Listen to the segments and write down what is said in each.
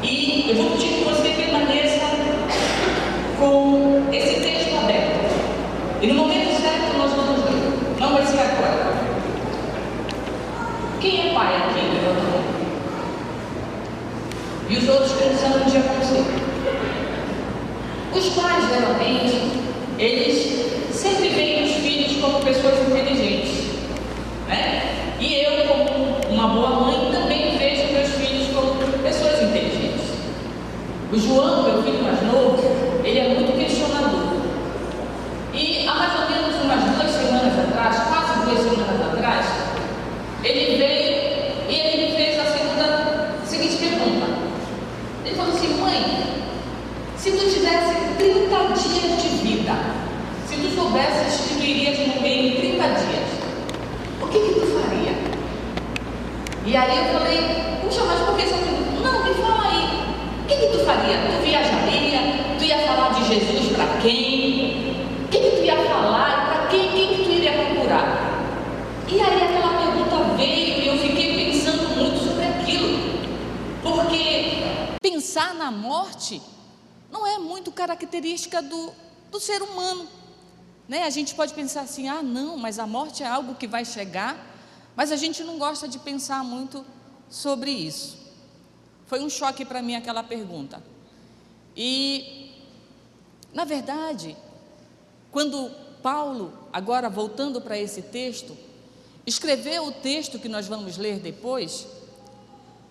E eu vou pedir que você permaneça com esse texto aberto. E no momento certo nós vamos ler. Não vai ser agora. Quem é pai aqui? Levanta a mão. E os outros pensando um dia com você. Os pais, geralmente, eles sempre veem os filhos como pessoas inteligentes, né? E eu, como uma boa mãe, também vejo meus filhos como pessoas inteligentes. O João, meu filho mais novo, ele é muito questionador. E há mais ou menos umas 2 semanas atrás, quase 2 semanas atrás, ele veio e ele me fez a seguinte pergunta. Ele falou assim: mãe, se tu tivesse 30 dias de vida, se tu soubesses que tu irias morrer em 30 dias, o que tu faria? E aí eu falei: puxa, mas por que essa pergunta? Não, me fala aí. O que tu faria? Tu viajaria? Tu ia falar de Jesus para quem? O que tu ia falar? Para quem? Quem que tu iria procurar? E aí aquela pergunta veio e eu fiquei pensando muito sobre aquilo. Porque pensar na morte não é muito característica do ser humano, né? A gente pode pensar assim: ah, não, mas a morte é algo que vai chegar, mas a gente não gosta de pensar muito sobre isso. Foi um choque para mim aquela pergunta. E, na verdade, quando Paulo, agora voltando para esse texto, escreveu o texto que nós vamos ler depois,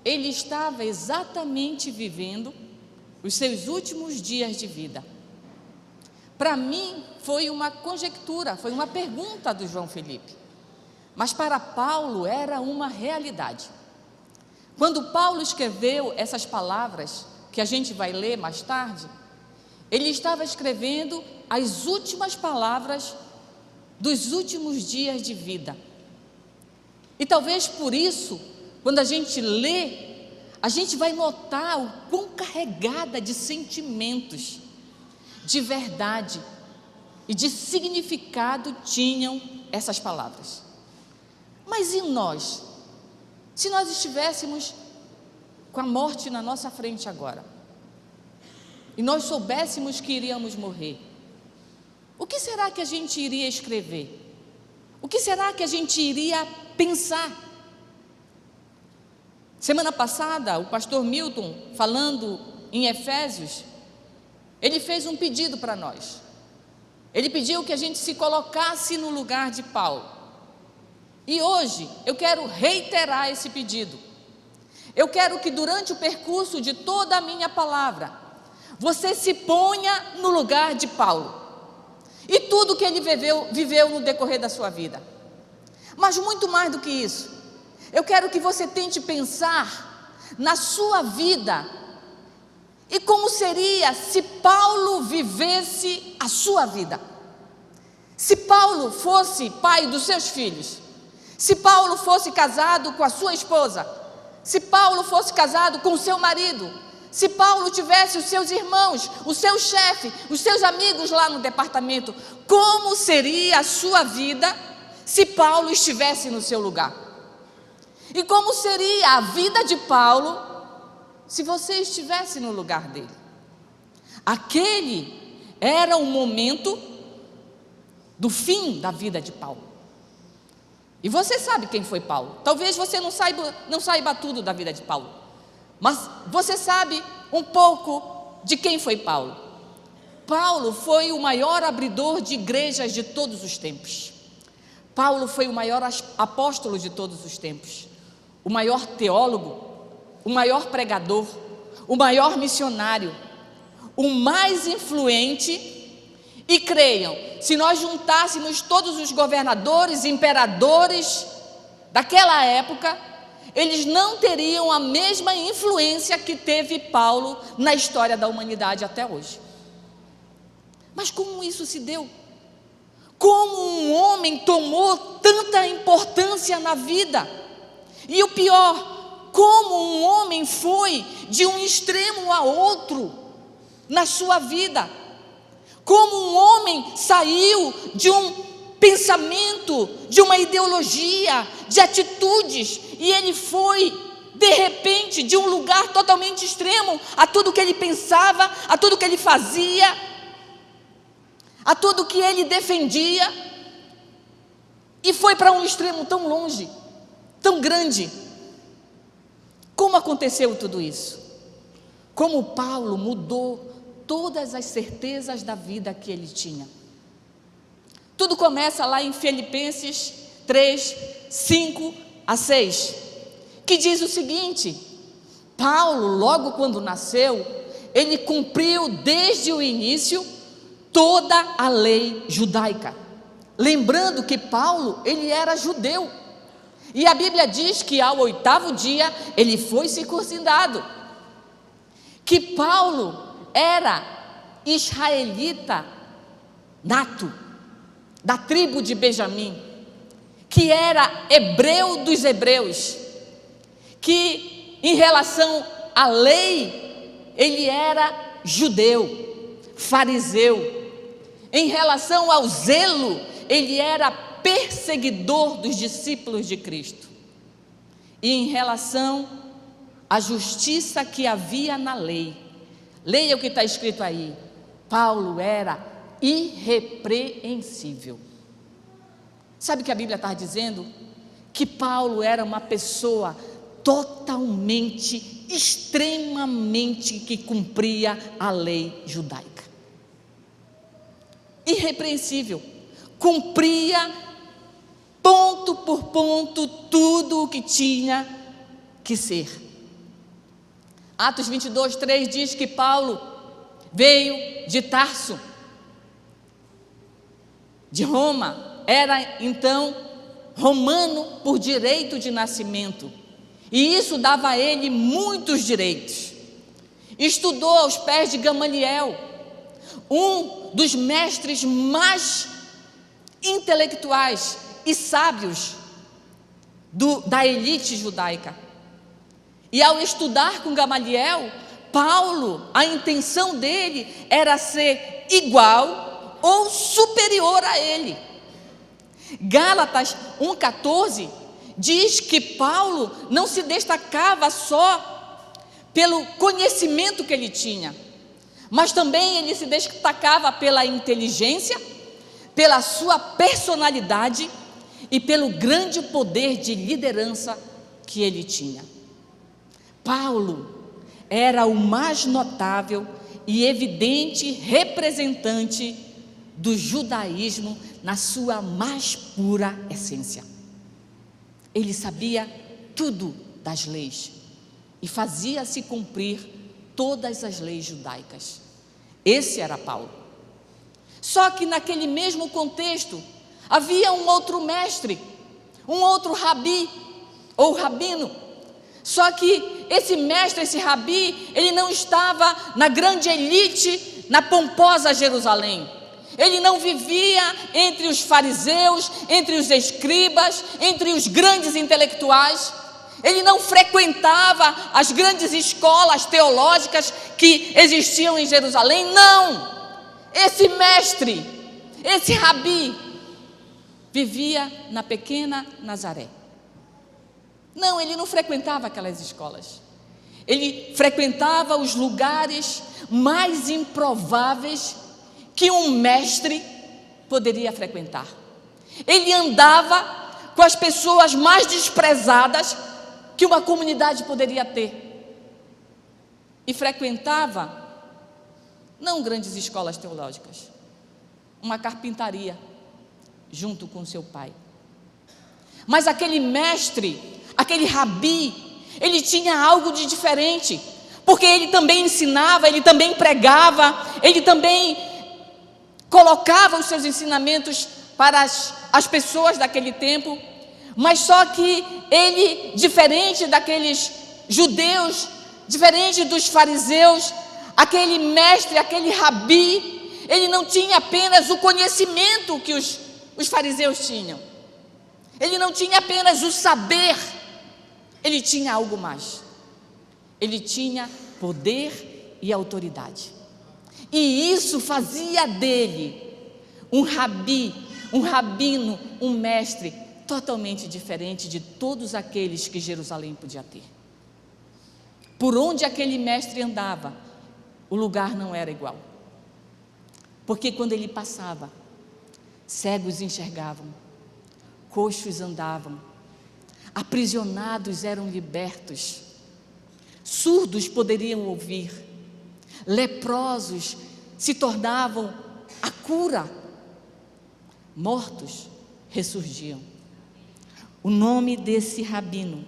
ele estava exatamente vivendo os seus últimos dias de vida. Para mim foi uma conjectura, foi uma pergunta do João Felipe, mas para Paulo era uma realidade. Quando Paulo escreveu essas palavras, que a gente vai ler mais tarde, ele estava escrevendo as últimas palavras dos últimos dias de vida. E talvez por isso, quando a gente lê, a gente vai notar o quão carregada de sentimentos, de verdade e de significado tinham essas palavras. Mas e nós? Se nós estivéssemos com a morte na nossa frente agora, e nós soubéssemos que iríamos morrer, o que será que a gente iria escrever? O que será que a gente iria pensar? Semana passada, o pastor Milton, falando em Efésios, ele fez um pedido para nós. Ele pediu que a gente se colocasse no lugar de Paulo. E hoje eu quero reiterar esse pedido. Eu quero que durante o percurso de toda a minha palavra, você se ponha no lugar de Paulo e tudo que ele viveu no decorrer da sua vida. Mas muito mais do que isso, eu quero que você tente pensar na sua vida e como seria se Paulo vivesse a sua vida. Se Paulo fosse pai dos seus filhos, se Paulo fosse casado com a sua esposa, se Paulo fosse casado com o seu marido, se Paulo tivesse os seus irmãos, o seu chefe, os seus amigos lá no departamento, como seria a sua vida se Paulo estivesse no seu lugar? E como seria a vida de Paulo se você estivesse no lugar dele? Aquele era o momento do fim da vida de Paulo. E você sabe quem foi Paulo. Talvez você não saiba tudo da vida de Paulo, mas você sabe um pouco de quem foi Paulo. Paulo foi o maior abridor de igrejas de todos os tempos. Paulo foi o maior apóstolo de todos os tempos, o maior teólogo, o maior pregador, o maior missionário, o mais influente. E creiam, se nós juntássemos todos os governadores, imperadores daquela época, eles não teriam a mesma influência que teve Paulo na história da humanidade até hoje. Mas como isso se deu? Como um homem tomou tanta importância na vida? E o pior, como um homem foi de um extremo a outro na sua vida? Como um homem saiu de um pensamento, de uma ideologia, de atitudes, e ele foi de repente, de um lugar totalmente extremo, a tudo que ele pensava, a tudo que ele fazia, a tudo que ele defendia, e foi para um extremo tão longe, tão grande. Como aconteceu tudo isso? Como Paulo mudou todas as certezas da vida que ele tinha. Tudo começa lá em Filipenses 3, 5 a 6, que diz o seguinte: Paulo, logo quando nasceu, ele cumpriu desde o início toda a lei judaica. Lembrando que Paulo, ele era judeu, e a Bíblia diz que ao 8º dia ele foi circuncidado, que Paulo era israelita nato, da tribo de Benjamim, que era hebreu dos hebreus, que em relação à lei, ele era judeu, fariseu, em relação ao zelo, ele era perseguidor dos discípulos de Cristo, e em relação à justiça que havia na lei, leia o que está escrito aí, Paulo era irrepreensível. Sabe o que a Bíblia está dizendo? Que Paulo era uma pessoa totalmente, extremamente que cumpria a lei judaica. Irrepreensível, cumpria ponto por ponto tudo o que tinha que ser. Atos 22, 3 diz que Paulo veio de Tarso, de Roma, era então romano por direito de nascimento, e isso dava a ele muitos direitos. Estudou aos pés de Gamaliel, um dos mestres mais intelectuais e sábios da elite judaica. E ao estudar com Gamaliel, Paulo, a intenção dele era ser igual ou superior a ele. Gálatas 1,14 diz que Paulo não se destacava só pelo conhecimento que ele tinha, mas também ele se destacava pela inteligência, pela sua personalidade e pelo grande poder de liderança que ele tinha. Paulo era o mais notável e evidente representante do judaísmo na sua mais pura essência. Ele sabia tudo das leis e fazia-se cumprir todas as leis judaicas. Esse era Paulo. Só que naquele mesmo contexto havia um outro mestre, um outro rabi ou rabino. Só que esse mestre, esse rabi, ele não estava na grande elite, na pomposa Jerusalém. Ele não vivia entre os fariseus, entre os escribas, entre os grandes intelectuais. Ele não frequentava as grandes escolas teológicas que existiam em Jerusalém. Não! Esse mestre, esse rabi, vivia na pequena Nazaré. Não, ele não frequentava aquelas escolas. Ele frequentava os lugares mais improváveis que um mestre poderia frequentar. Ele andava com as pessoas mais desprezadas que uma comunidade poderia ter. E frequentava, não grandes escolas teológicas, uma carpintaria, junto com seu pai. Mas aquele mestre, aquele rabi, ele tinha algo de diferente, porque ele também ensinava, ele também pregava, ele também colocava os seus ensinamentos para as pessoas daquele tempo, mas só que ele, diferente daqueles judeus, diferente dos fariseus, aquele mestre, aquele rabi, ele não tinha apenas o conhecimento que os fariseus tinham, ele não tinha apenas o saber, ele tinha algo mais, ele tinha poder e autoridade, e isso fazia dele um rabi, um rabino, um mestre totalmente diferente de todos aqueles que Jerusalém podia ter. por onde aquele mestre andava, o lugar não era igual. Porque quando ele passava, cegos enxergavam, coxos andavam, aprisionados eram libertos, surdos poderiam ouvir, leprosos se tornavam a cura, mortos ressurgiam. O nome desse rabino,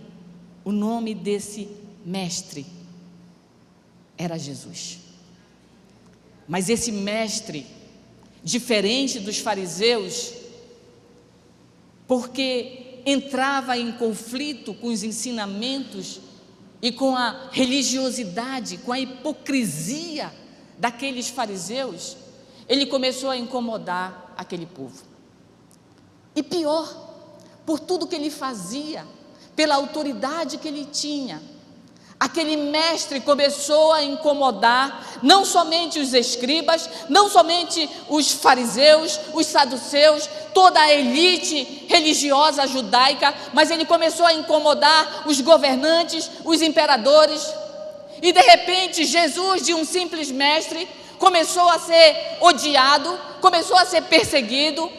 o nome desse mestre era Jesus. Mas esse mestre, diferente dos fariseus, porque entrava em conflito com os ensinamentos e com a religiosidade, com a hipocrisia daqueles fariseus, ele começou a incomodar aquele povo. E pior, por tudo que ele fazia, pela autoridade que ele tinha, aquele mestre começou a incomodar não somente os escribas, não somente os fariseus, os saduceus, toda a elite religiosa judaica, mas ele começou a incomodar os governantes, os imperadores. E de repente Jesus, de um simples mestre, começou a ser odiado, começou a ser perseguido,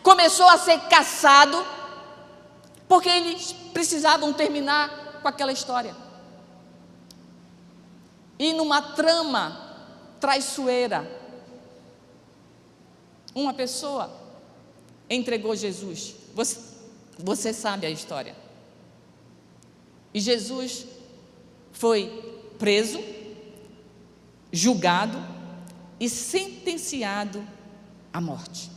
começou a ser caçado, porque eles precisavam terminar com aquela história. E numa trama traiçoeira, uma pessoa entregou Jesus. Você sabe a história. E Jesus foi preso, julgado e sentenciado à morte.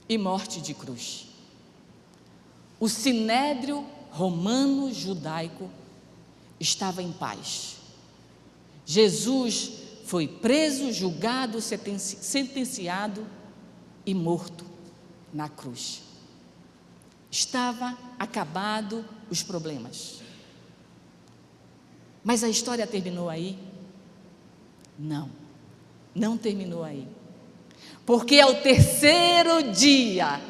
E morte de cruz. O sinédrio romano judaico estava em paz. Jesus foi preso, julgado, sentenciado e morto na cruz. Estava acabado os problemas. Mas a história terminou aí? Não, não terminou aí. Porque ao terceiro dia,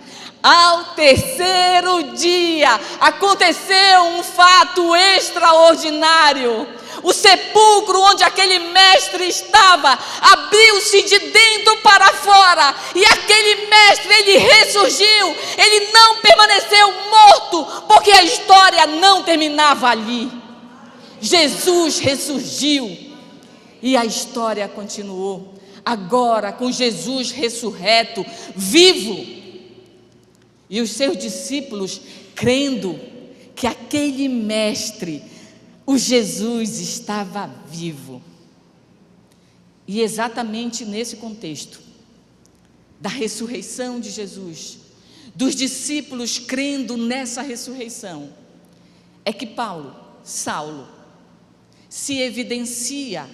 aconteceu um fato extraordinário. O sepulcro onde aquele mestre estava abriu-se de dentro para fora, e aquele mestre, ele ressurgiu. Ele não permaneceu morto, porque a história não terminava ali. Jesus ressurgiu e a história continuou. Agora com Jesus ressurreto, vivo, e os seus discípulos crendo que aquele mestre, o Jesus, estava vivo. E exatamente nesse contexto da ressurreição de Jesus, dos discípulos crendo nessa ressurreição, é que Saulo, se evidencia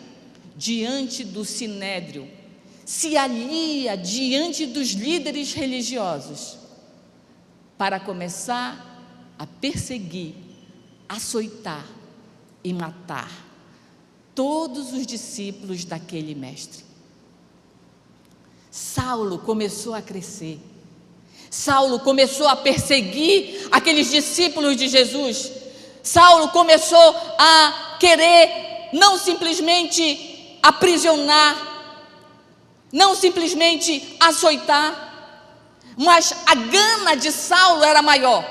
diante do sinédrio, se alia diante dos líderes religiosos, para começar a perseguir, açoitar e matar todos os discípulos daquele mestre. Saulo começou a crescer. Saulo começou a perseguir aqueles discípulos de Jesus. Saulo começou a querer não simplesmente aprisionar, não simplesmente açoitar, mas a gana de Saulo era maior.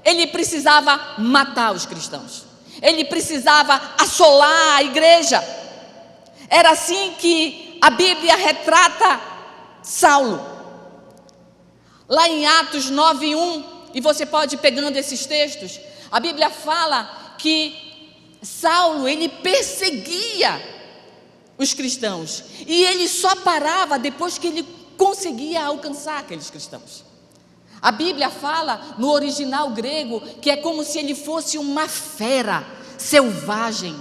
Ele precisava matar os cristãos. Ele precisava assolar a igreja. Era assim que a Bíblia retrata Saulo. Lá em Atos 9:1, e você pode ir pegando esses textos, a Bíblia fala que Saulo, ele perseguia os cristãos, e ele só parava depois que ele conseguia alcançar aqueles cristãos. A Bíblia fala no original grego que é como se ele fosse uma fera selvagem,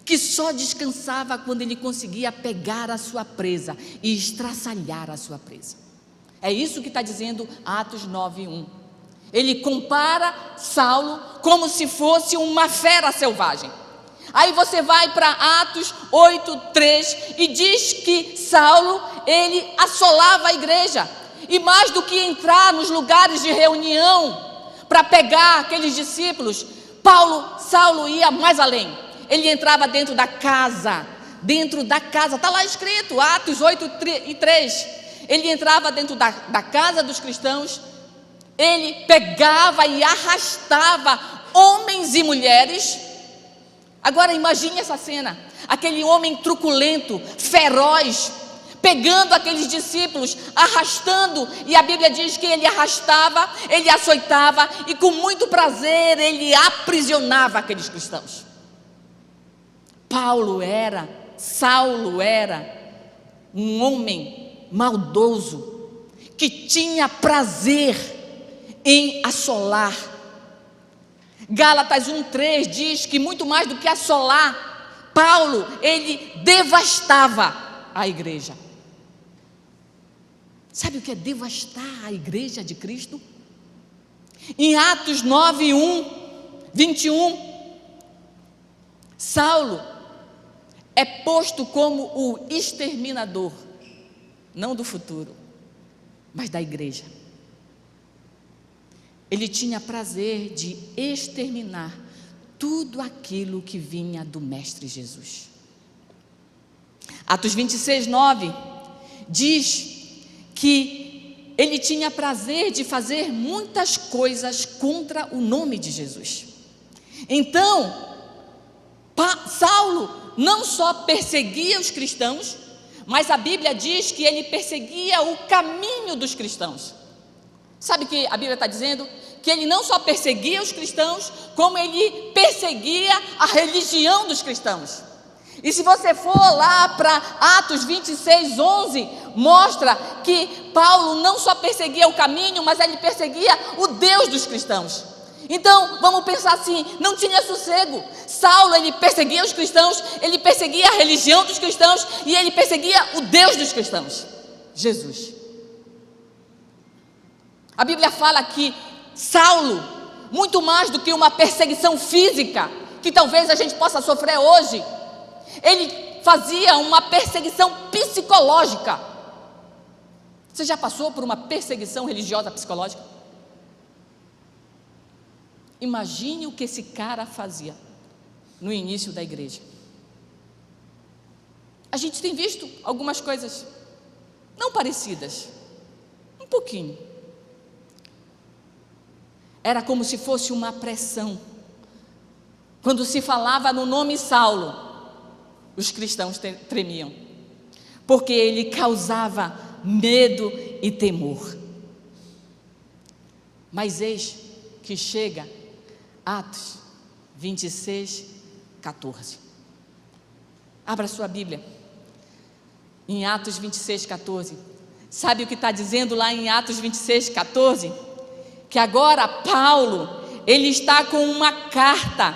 que só descansava quando ele conseguia pegar a sua presa e estraçalhar a sua presa. É isso que está dizendo Atos 9:1. Ele compara Saulo como se fosse uma fera selvagem. Aí você vai para Atos 8:3 e diz que Saulo, ele assolava a igreja. E mais do que entrar nos lugares de reunião para pegar aqueles discípulos, Saulo ia mais além. Ele entrava dentro da casa, está lá escrito, Atos 8:3. Ele entrava dentro da casa dos cristãos, ele pegava e arrastava homens e mulheres. Agora imagine essa cena, aquele homem truculento, feroz, pegando aqueles discípulos, arrastando, e a Bíblia diz que ele arrastava, ele açoitava, e com muito prazer ele aprisionava aqueles cristãos. Saulo era um homem maldoso, que tinha prazer em assolar. Gálatas 1:3 diz que muito mais do que assolar, Paulo, ele devastava a igreja. Sabe o que é devastar a igreja de Cristo? Em Atos 9:21, Saulo é posto como o exterminador, não do futuro, mas da igreja. Ele tinha prazer de exterminar tudo aquilo que vinha do Mestre Jesus. Atos 26:9 diz que ele tinha prazer de fazer muitas coisas contra o nome de Jesus. Então, Saulo não só perseguia os cristãos, mas a Bíblia diz que ele perseguia o caminho dos cristãos. Sabe o que a Bíblia está dizendo? Que ele não só perseguia os cristãos, como ele perseguia a religião dos cristãos. E se você for lá para Atos 26:11, mostra que Paulo não só perseguia o caminho, mas ele perseguia o Deus dos cristãos. Então, vamos pensar assim, não tinha sossego. Saulo, ele perseguia os cristãos, ele perseguia a religião dos cristãos e ele perseguia o Deus dos cristãos, Jesus. A Bíblia fala que Saulo, muito mais do que uma perseguição física, que talvez a gente possa sofrer hoje, ele fazia uma perseguição psicológica. Você já passou por uma perseguição religiosa psicológica? Imagine o que esse cara fazia no início da igreja. A gente tem visto algumas coisas não parecidas, um pouquinho. Era como se fosse uma pressão. Quando se falava no nome Saulo, os cristãos tremiam, porque ele causava medo e temor. Mas eis que chega Atos 26:14. Abra sua Bíblia em Atos 26:14. Sabe o que está dizendo lá em Atos 26:14? Que agora Paulo, ele está com uma carta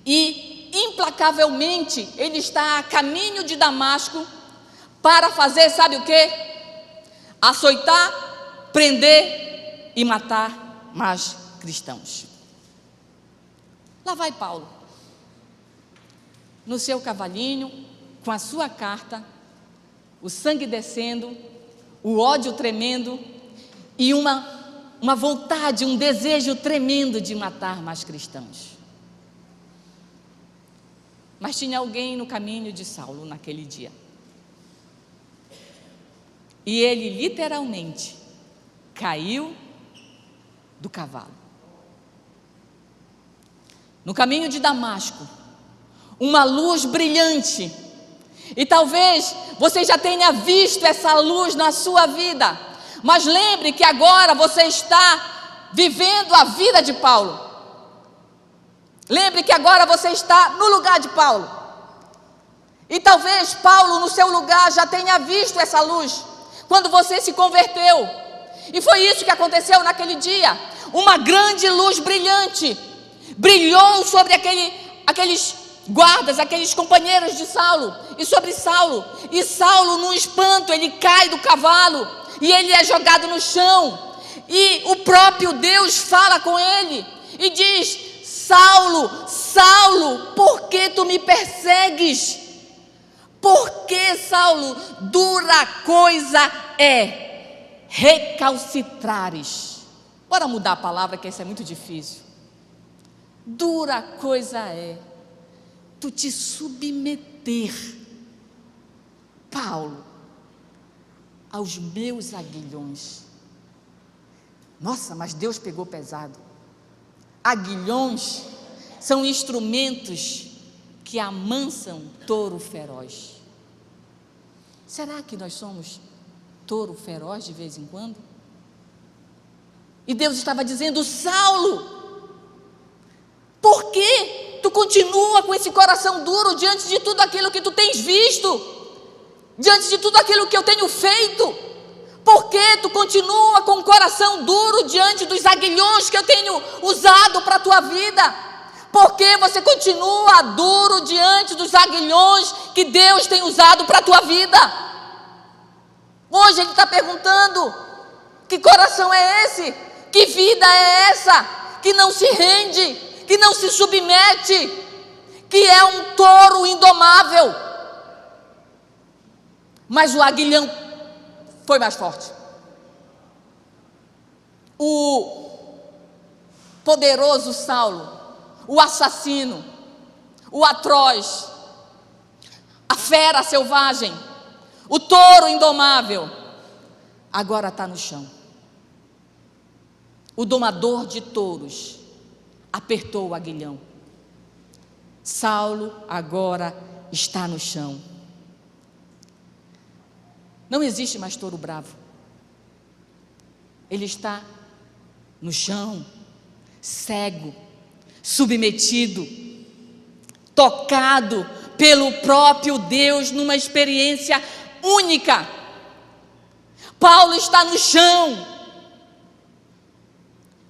e implacavelmente ele está a caminho de Damasco para fazer, sabe o que? Açoitar, prender e matar mais cristãos. Lá vai Paulo, no seu cavalinho, com a sua carta, o sangue descendo, o ódio tremendo e uma vontade, um desejo tremendo de matar mais cristãos. Mas tinha alguém no caminho de Saulo naquele dia. E ele literalmente caiu do cavalo. No caminho de Damasco, uma luz brilhante. E talvez você já tenha visto essa luz na sua vida. Mas lembre que agora você está vivendo a vida de Paulo. Lembre que agora você está no lugar de Paulo. E talvez Paulo no seu lugar já tenha visto essa luz quando você se converteu. E foi isso que aconteceu naquele dia. Uma grande luz brilhante brilhou sobre aqueles guardas, aqueles companheiros de Saulo e sobre Saulo. E Saulo, num espanto, ele cai do cavalo e ele é jogado no chão. E o próprio Deus fala com ele e diz: Saulo, Saulo, por que tu me persegues? Por que, Saulo, dura coisa é recalcitrares. Bora mudar a palavra, que isso é muito difícil. Dura coisa é tu te submeter, Paulo, aos meus aguilhões. Nossa, mas Deus pegou pesado. Aguilhões são instrumentos que amansam touro feroz. Será que nós somos touro feroz de vez em quando? E Deus estava dizendo: Saulo, por que tu continua com esse coração duro diante de tudo aquilo que tu tens visto, diante de tudo aquilo que eu tenho feito? Por que tu continua com o coração duro diante dos aguilhões que eu tenho usado para a tua vida? Por que você continua duro diante dos aguilhões que Deus tem usado para a tua vida? Hoje Ele está perguntando: que coração é esse? Que vida é essa? Que não se rende, que não se submete, que é um touro indomável. Mas o aguilhão foi mais forte. O poderoso Saulo, o assassino, o atroz, a fera selvagem, o touro indomável, agora está no chão. O domador de touros apertou o aguilhão. Saulo agora está no chão. Não existe mais touro bravo. Ele está no chão, cego, submetido, tocado pelo próprio Deus numa experiência única. Paulo está no chão.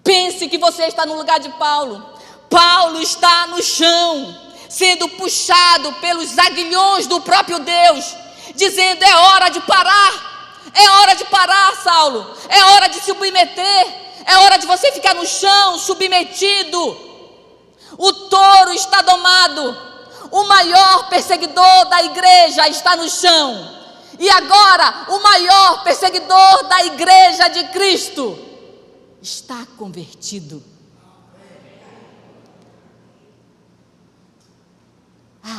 Pense que você está no lugar de Paulo. Paulo está no chão, sendo puxado pelos aguilhões do próprio Deus, dizendo: é hora de parar. É hora de parar, Saulo. É hora de se submeter. É hora de você ficar no chão, submetido. O touro está domado. O maior perseguidor da igreja está no chão. E agora, o maior perseguidor da igreja de Cristo está convertido.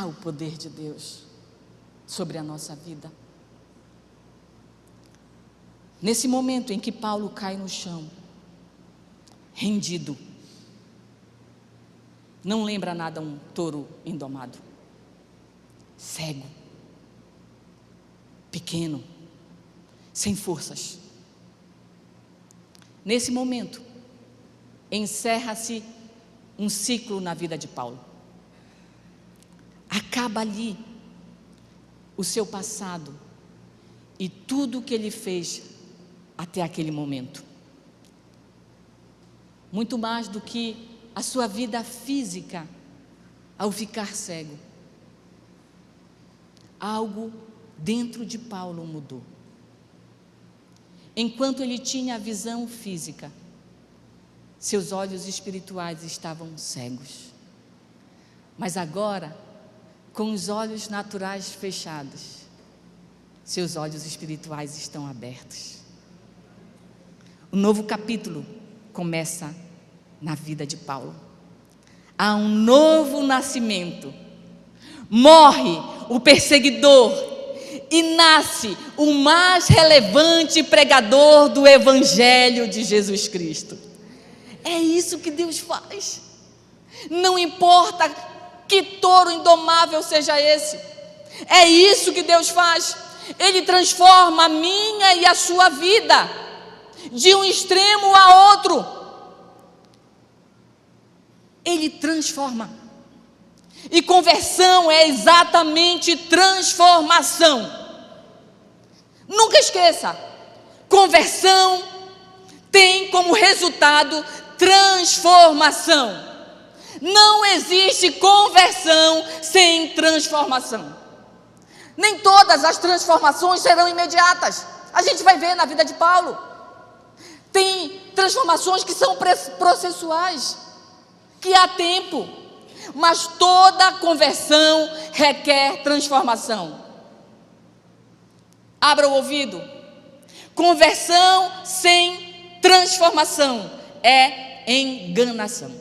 O poder de Deus sobre a nossa vida. Nesse momento em que Paulo cai no chão, rendido, não lembra nada um touro indomado, cego, pequeno, sem forças. Nesse momento, encerra-se um ciclo na vida de Paulo. Acaba ali o seu passado e tudo o que ele fez até aquele momento. Muito mais do que a sua vida física ao ficar cego. Algo dentro de Paulo mudou. Enquanto ele tinha a visão física, seus olhos espirituais estavam cegos. Mas agora, com os olhos naturais fechados, seus olhos espirituais estão abertos. O novo capítulo começa na vida de Paulo. Há um novo nascimento. Morre o perseguidor e nasce o mais relevante pregador do Evangelho de Jesus Cristo. É isso que Deus faz. Não importa que touro indomável seja esse. É isso que Deus faz. Ele transforma a minha e a sua vida de um extremo a outro. Ele transforma. E conversão é exatamente transformação. Nunca esqueça, conversão tem como resultado transformação. Não existe conversão sem transformação. Nem todas as transformações serão imediatas. A gente vai ver na vida de Paulo. Tem transformações que são processuais, que há tempo. Mas toda conversão requer transformação. Abra o ouvido. Conversão sem transformação é enganação.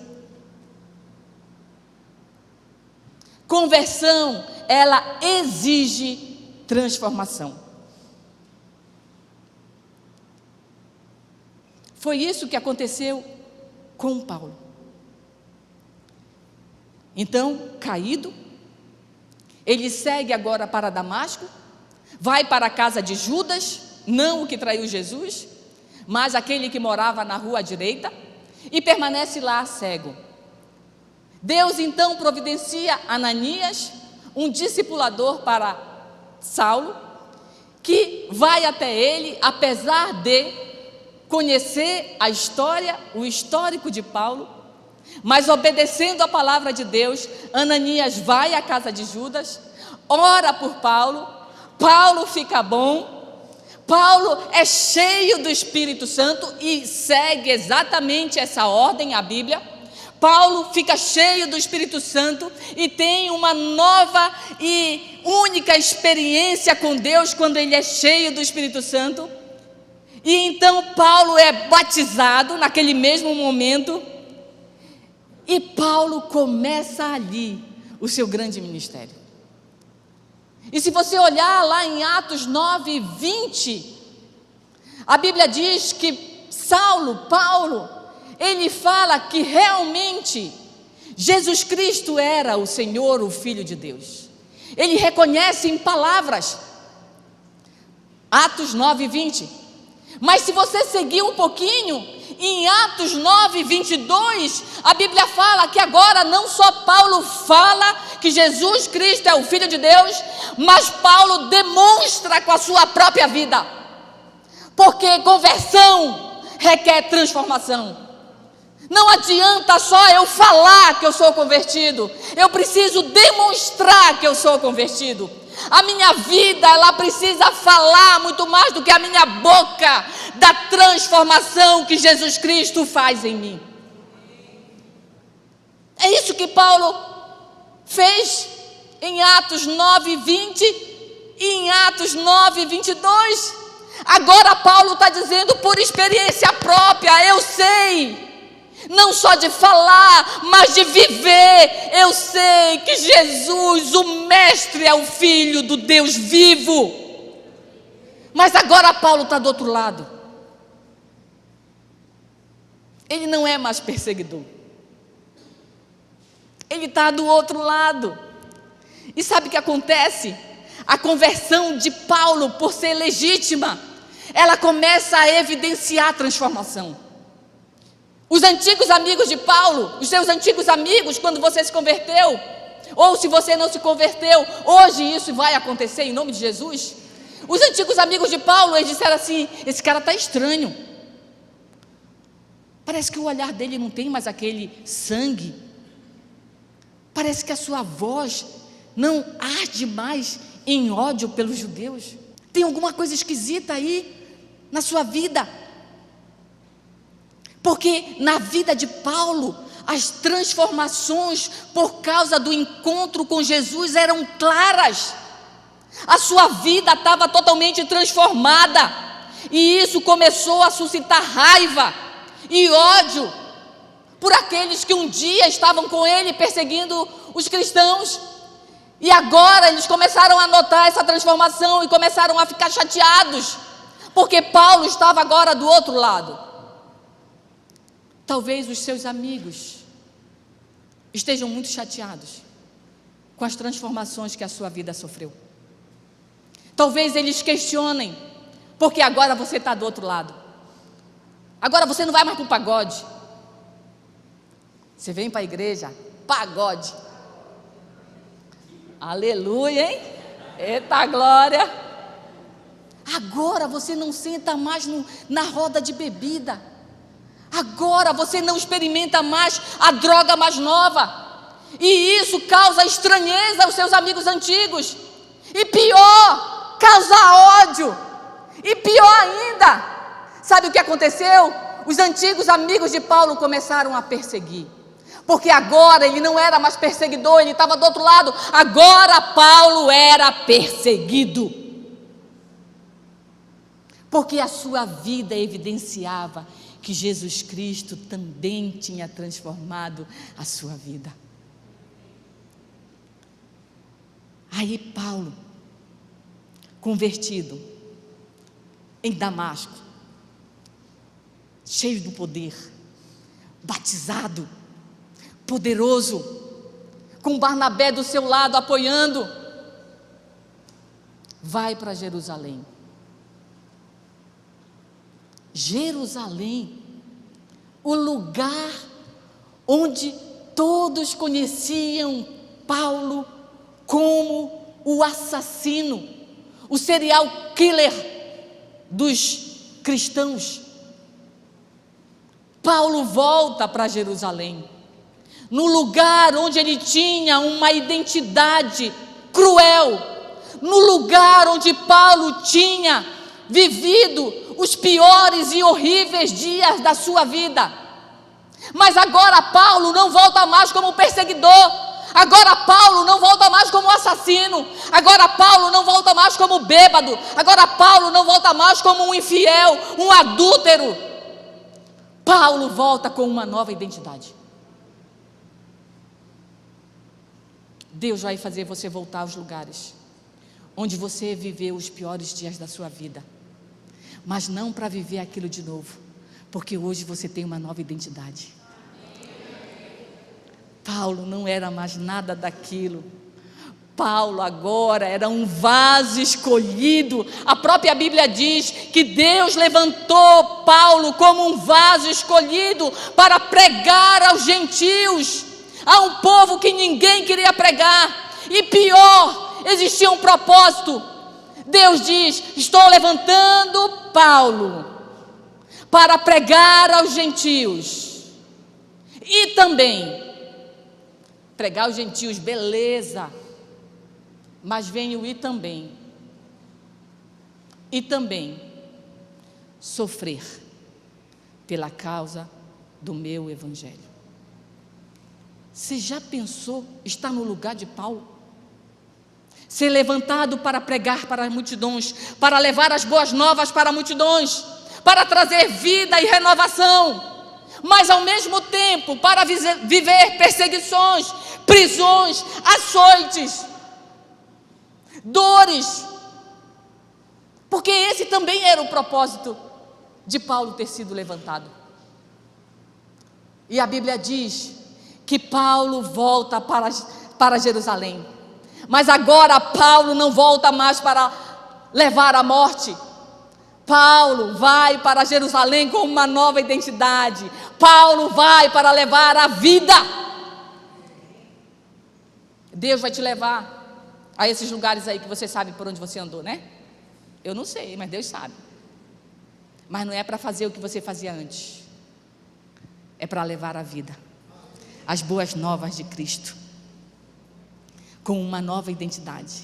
Conversão, ela exige transformação. Foi isso que aconteceu com Paulo. Então, caído, ele segue agora para Damasco, vai para a casa de Judas, não o que traiu Jesus, mas aquele que morava na rua à direita, e permanece lá cego. Deus então providencia Ananias, um discipulador para Saulo, que vai até ele, apesar de conhecer a história, o histórico de Paulo, mas obedecendo a palavra de Deus, Ananias vai à casa de Judas, ora por Paulo, Paulo fica bom, Paulo é cheio do Espírito Santo e segue exatamente essa ordem, a Bíblia. Paulo fica cheio do Espírito Santo e tem uma nova e única experiência com Deus quando ele é cheio do Espírito Santo. E então Paulo é batizado naquele mesmo momento. E Paulo começa ali o seu grande ministério. E se você olhar lá em Atos 9, 20, a Bíblia diz que Paulo, ele fala que realmente Jesus Cristo era o Senhor, o Filho de Deus. Ele reconhece em palavras, Atos 9, 20. Mas se você seguir um pouquinho, em Atos 9, 22, a Bíblia fala que agora não só Paulo fala que Jesus Cristo é o Filho de Deus, mas Paulo demonstra com a sua própria vida, porque conversão requer transformação. Não adianta só eu falar que eu sou convertido, eu preciso demonstrar que eu sou convertido. A minha vida, ela precisa falar muito mais do que a minha boca, da transformação que Jesus Cristo faz em mim. É isso que Paulo fez em Atos 9, 20 e em Atos 9, 22. Agora Paulo está dizendo por experiência própria, eu sei. Não só de falar, mas de viver. Eu sei que Jesus, o Mestre, é o Filho do Deus vivo. Mas agora Paulo está do outro lado. Ele não é mais perseguidor. Ele está do outro lado. E sabe o que acontece? A conversão de Paulo, por ser legítima, ela começa a evidenciar a transformação. Os antigos amigos de Paulo, os seus antigos amigos, quando você se converteu, ou se você não se converteu, hoje isso vai acontecer em nome de Jesus. Os antigos amigos de Paulo, eles disseram assim: esse cara está estranho, parece que o olhar dele não tem mais aquele sangue, parece que a sua voz não arde mais em ódio pelos judeus, tem alguma coisa esquisita aí na sua vida. Porque na vida de Paulo, as transformações por causa do encontro com Jesus eram claras. A sua vida estava totalmente transformada. E isso começou a suscitar raiva e ódio por aqueles que um dia estavam com ele perseguindo os cristãos. E agora eles começaram a notar essa transformação e começaram a ficar chateados, porque Paulo estava agora do outro lado. Talvez os seus amigos estejam muito chateados com as transformações que a sua vida sofreu. Talvez eles questionem, porque agora você está do outro lado. Agora você não vai mais para o pagode. Você vem para a igreja, pagode. Aleluia, hein? Eita glória! Agora você não senta mais na roda de bebida. Agora você não experimenta mais a droga mais nova. E isso causa estranheza aos seus amigos antigos. E pior, causa ódio. E pior ainda, sabe o que aconteceu? Os antigos amigos de Paulo começaram a perseguir. Porque agora ele não era mais perseguidor, ele estava do outro lado. Agora Paulo era perseguido. Porque a sua vida evidenciava que Jesus Cristo também tinha transformado a sua vida. Aí Paulo, convertido em Damasco, cheio do poder, batizado, poderoso, com Barnabé do seu lado apoiando, vai para Jerusalém. Jerusalém, o lugar onde todos conheciam Paulo como o assassino, o serial killer dos cristãos. Paulo volta para Jerusalém, no lugar onde ele tinha uma identidade cruel, no lugar onde Paulo tinha vivido os piores e horríveis dias da sua vida. Mas agora Paulo não volta mais como perseguidor, agora Paulo não volta mais como assassino, agora Paulo não volta mais como bêbado, agora Paulo não volta mais como um infiel, um adúltero. Paulo volta com uma nova identidade. Deus vai fazer você voltar aos lugares onde você viveu os piores dias da sua vida, mas não para viver aquilo de novo, porque hoje você tem uma nova identidade. Paulo não era mais nada daquilo. Paulo agora era um vaso escolhido. A própria Bíblia diz que Deus levantou Paulo como um vaso escolhido para pregar aos gentios, a um povo que ninguém queria pregar. E pior, existia um propósito. Deus diz: estou levantando Paulo para pregar aos gentios. E também, pregar aos gentios, beleza, mas vem o e também sofrer pela causa do meu evangelho. Você já pensou estar no lugar de Paulo? Ser levantado para pregar para multidões, para levar as boas novas para multidões, para trazer vida e renovação, mas ao mesmo tempo para viver perseguições, prisões, açoites, dores, porque esse também era o propósito de Paulo ter sido levantado. E a Bíblia diz que Paulo volta para Jerusalém, mas agora Paulo não volta mais para levar a morte. Paulo vai para Jerusalém com uma nova identidade. Paulo vai para levar a vida. Deus vai te levar a esses lugares aí que você sabe por onde você andou, né? Eu não sei, mas Deus sabe. Mas não é para fazer o que você fazia antes, é para levar a vida, as boas novas de Cristo, com uma nova identidade.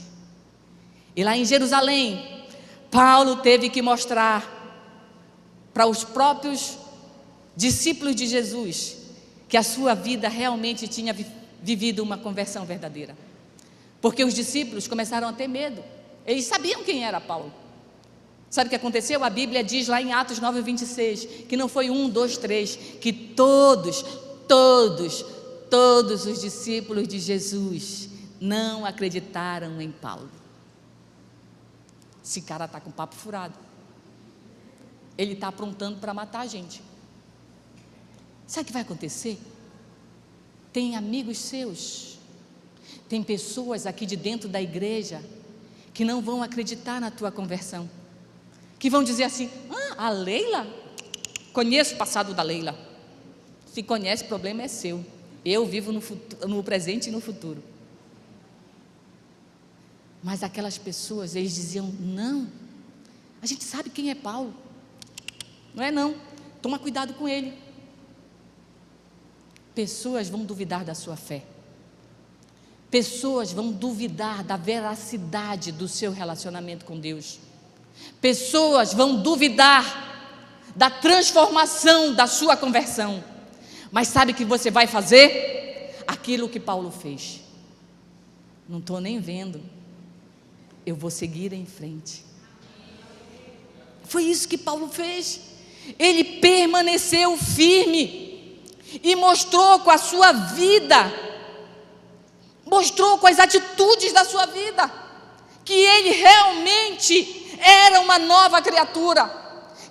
E lá em Jerusalém, Paulo teve que mostrar para os próprios discípulos de Jesus que a sua vida realmente tinha vivido uma conversão verdadeira, porque os discípulos começaram a ter medo. Eles sabiam quem era Paulo. Sabe o que aconteceu? A Bíblia diz lá em Atos 9:26, que não foi 1, 2, 3, que todos os discípulos de Jesus não acreditaram em Paulo. Esse cara está com papo furado. Ele está aprontando para matar a gente. Sabe o que vai acontecer? Tem amigos seus, tem pessoas aqui de dentro da igreja que não vão acreditar na tua conversão, que vão dizer assim: a Leila, conheço o passado da Leila. Se conhece, o problema é seu. Eu vivo no presente e no futuro. Mas aquelas pessoas, eles diziam: não, a gente sabe quem é Paulo. Não é não, toma cuidado com ele. Pessoas vão duvidar da sua fé. Pessoas vão duvidar da veracidade do seu relacionamento com Deus. Pessoas vão duvidar da transformação da sua conversão. Mas sabe o que você vai fazer? Aquilo que Paulo fez. Não estou nem vendo, eu vou seguir em frente. Foi isso que Paulo fez. Ele permaneceu firme e mostrou com a sua vida, mostrou com as atitudes da sua vida que ele realmente era uma nova criatura,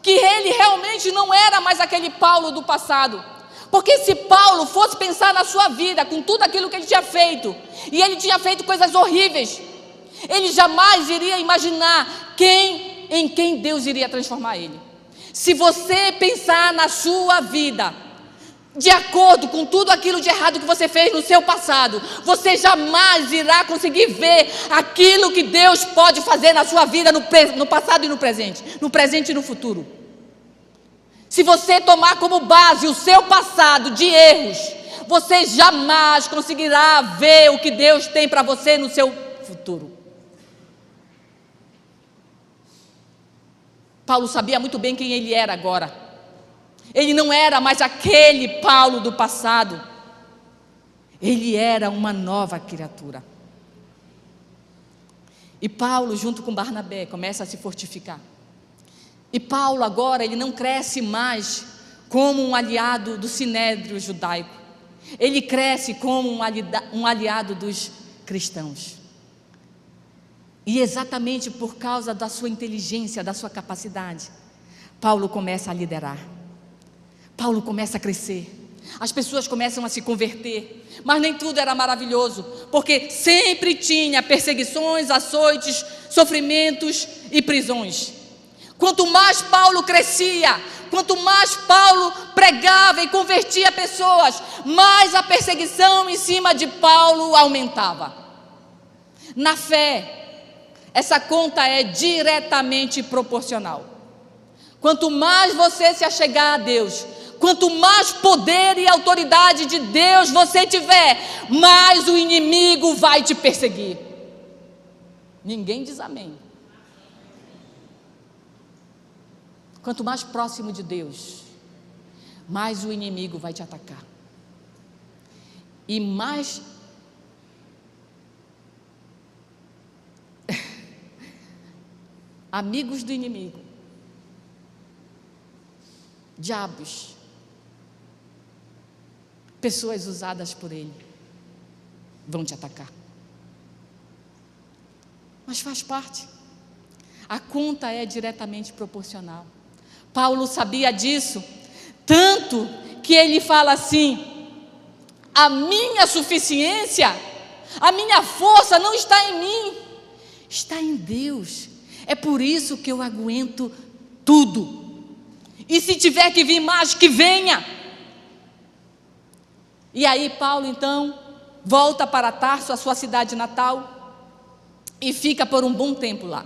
que ele realmente não era mais aquele Paulo do passado. Porque se Paulo fosse pensar na sua vida, com tudo aquilo que ele tinha feito, e ele tinha feito coisas horríveis, ele jamais iria imaginar em quem Deus iria transformar ele. Se você pensar na sua vida de acordo com tudo aquilo de errado que você fez no seu passado, você jamais irá conseguir ver aquilo que Deus pode fazer na sua vida no passado e no presente e no futuro. Se você tomar como base o seu passado de erros, você jamais conseguirá ver o que Deus tem para você no seu futuro. Paulo sabia muito bem quem ele era agora. Ele não era mais aquele Paulo do passado. Ele era uma nova criatura. E Paulo, junto com Barnabé, começa a se fortificar. E Paulo agora, ele não cresce mais como um aliado do sinédrio judaico. Ele cresce como um aliado dos cristãos. E exatamente por causa da sua inteligência, da sua capacidade, Paulo começa a liderar. Paulo começa a crescer. As pessoas começam a se converter. Mas nem tudo era maravilhoso, porque sempre tinha perseguições, açoites, sofrimentos e prisões. Quanto mais Paulo crescia, quanto mais Paulo pregava e convertia pessoas, mais a perseguição em cima de Paulo aumentava. Na fé, essa conta é diretamente proporcional. Quanto mais você se achegar a Deus, quanto mais poder e autoridade de Deus você tiver, mais o inimigo vai te perseguir. Ninguém diz amém. Quanto mais próximo de Deus, mais o inimigo vai te atacar. E mais amigos do inimigo, diabos, pessoas usadas por ele, vão te atacar. Mas faz parte. A conta é diretamente proporcional. Paulo sabia disso, tanto que ele fala assim: a minha suficiência, a minha força não está em mim, está em Deus. É por isso que eu aguento tudo. E se tiver que vir mais, que venha. E aí Paulo então volta para Tarso, a sua cidade natal, e fica por um bom tempo lá.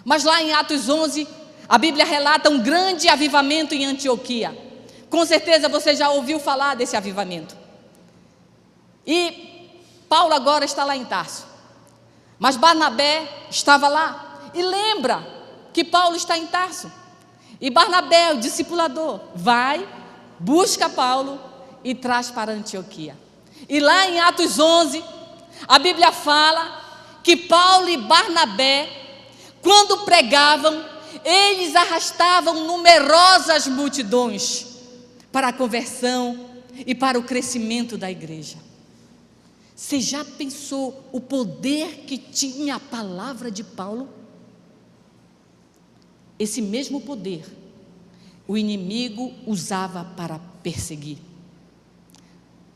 Mas lá em Atos 11, a Bíblia relata um grande avivamento em Antioquia. Com certeza você já ouviu falar desse avivamento. E Paulo agora está lá em Tarso, mas Barnabé estava lá. E lembra que Paulo está em Tarso. E Barnabé, o discipulador, vai, busca Paulo e traz para Antioquia. E lá em Atos 11, a Bíblia fala que Paulo e Barnabé, quando pregavam, eles arrastavam numerosas multidões para a conversão e para o crescimento da igreja. Você já pensou o poder que tinha a palavra de Paulo? Esse mesmo poder o inimigo usava para perseguir.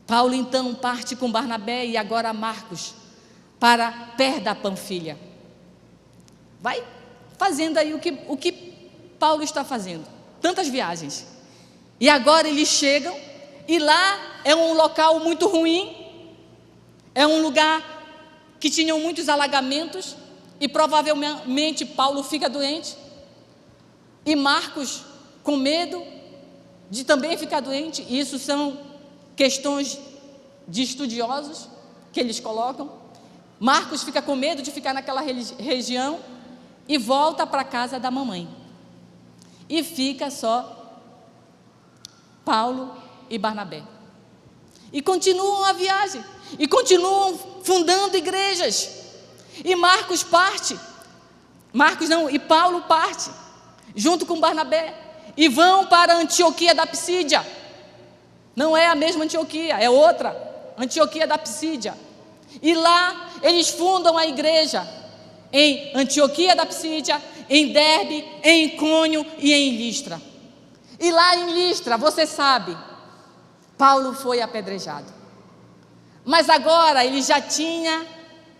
Paulo então parte com Barnabé e agora Marcos para perto da Panfilha. Vai fazendo aí o que Paulo está fazendo, tantas viagens. E agora eles chegam, e lá é um local muito ruim, é um lugar que tinham muitos alagamentos, e provavelmente Paulo fica doente, e Marcos com medo de também ficar doente. Isso são questões de estudiosos que eles colocam. Marcos fica com medo de ficar naquela região e volta para a casa da mamãe. E fica só Paulo e Barnabé. E continuam a viagem. E continuam fundando igrejas. E Marcos parte. E Paulo parte, junto com Barnabé. E vão para a Antioquia da Psídia. Não é a mesma Antioquia, é outra. Antioquia da Psídia. E lá eles fundam a igreja em Antioquia da Psídia, em Derbe, em Icônio e em Listra. E lá em Listra, você sabe, Paulo foi apedrejado. Mas agora ele já tinha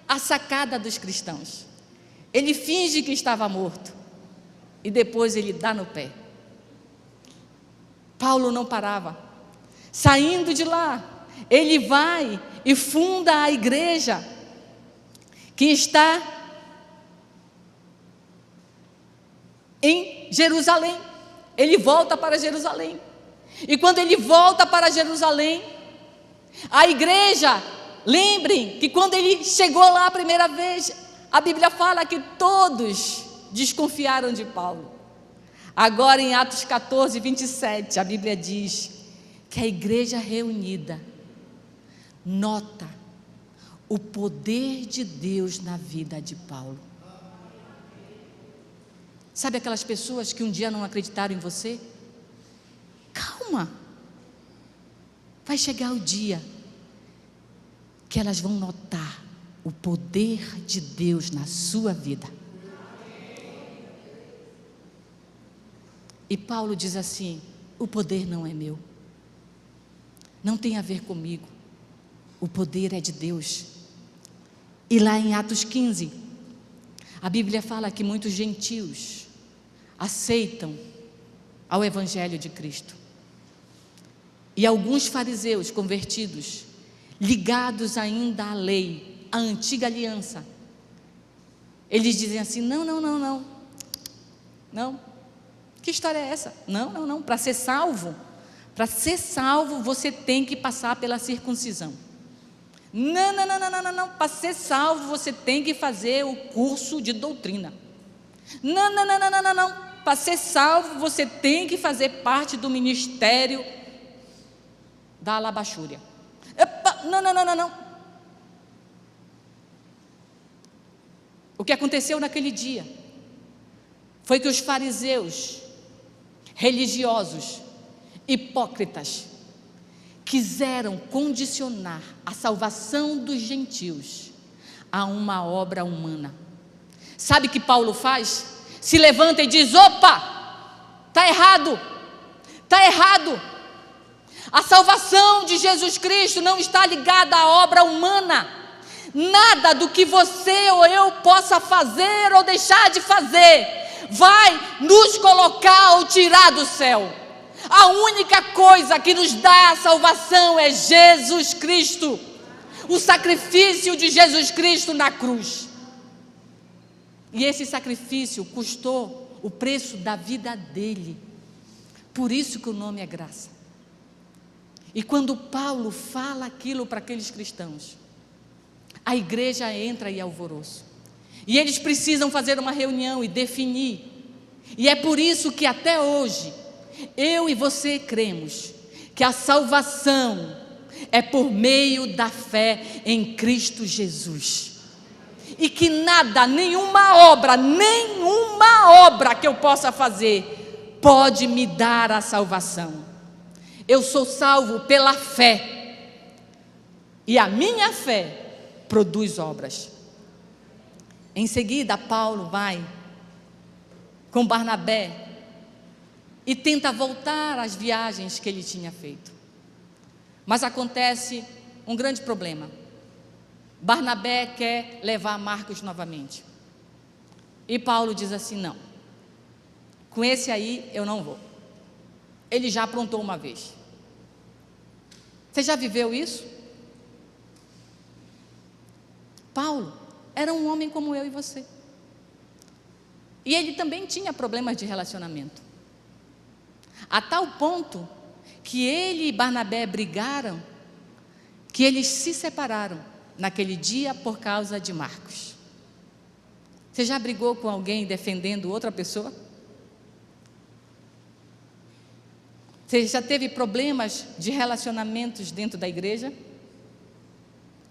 a sacada dos cristãos. Ele finge que estava morto e depois ele dá no pé. Paulo não parava. Saindo de lá, ele vai e funda a igreja que está em Jerusalém. Ele volta para Jerusalém. E quando ele volta para Jerusalém, a igreja, lembrem que quando ele chegou lá a primeira vez, a Bíblia fala que todos desconfiaram de Paulo. Agora em Atos 14, 27, a Bíblia diz que a igreja reunida nota o poder de Deus na vida de Paulo. Sabe aquelas pessoas que um dia não acreditaram em você? Calma, vai chegar o dia que elas vão notar o poder de Deus na sua vida. E Paulo diz assim: o poder não é meu, não tem a ver comigo, o poder é de Deus. E lá em Atos 15, a Bíblia fala que muitos gentios aceitam ao Evangelho de Cristo. E alguns fariseus convertidos, ligados ainda à lei, à antiga aliança, eles dizem assim: não, que história é essa? Não, para ser salvo você tem que passar pela circuncisão. Não, para ser salvo você tem que fazer o curso de doutrina. Não, para ser salvo você tem que fazer parte do ministério da alabachúria. Não. O que aconteceu naquele dia foi que os fariseus, religiosos, hipócritas, quiseram condicionar a salvação dos gentios a uma obra humana. Sabe o que Paulo faz? Se levanta e diz: opa, está errado. A salvação de Jesus Cristo não está ligada à obra humana. Nada do que você ou eu possa fazer ou deixar de fazer vai nos colocar ou tirar do céu. A única coisa que nos dá a salvação é Jesus Cristo, o sacrifício de Jesus Cristo na cruz. E esse sacrifício custou o preço da vida dele. Por isso que o nome é graça. E quando Paulo fala aquilo para aqueles cristãos, a igreja entra em alvoroço. E eles precisam fazer uma reunião e definir. E é por isso que até hoje, eu e você cremos que a salvação é por meio da fé em Cristo Jesus. E que nada, nenhuma obra que eu possa fazer pode me dar a salvação. Eu sou salvo pela fé. E a minha fé produz obras. Em seguida, Paulo vai com Barnabé e tenta voltar às viagens que ele tinha feito. Mas acontece um grande problema. Barnabé quer levar Marcos novamente. E Paulo diz assim: não, com esse aí eu não vou. Ele já aprontou uma vez. Você já viveu isso? Paulo era um homem como eu e você. E ele também tinha problemas de relacionamento. A tal ponto que ele e Barnabé brigaram, que eles se separaram naquele dia por causa de Marcos. Você já brigou com alguém defendendo outra pessoa? Você já teve problemas de relacionamentos dentro da igreja?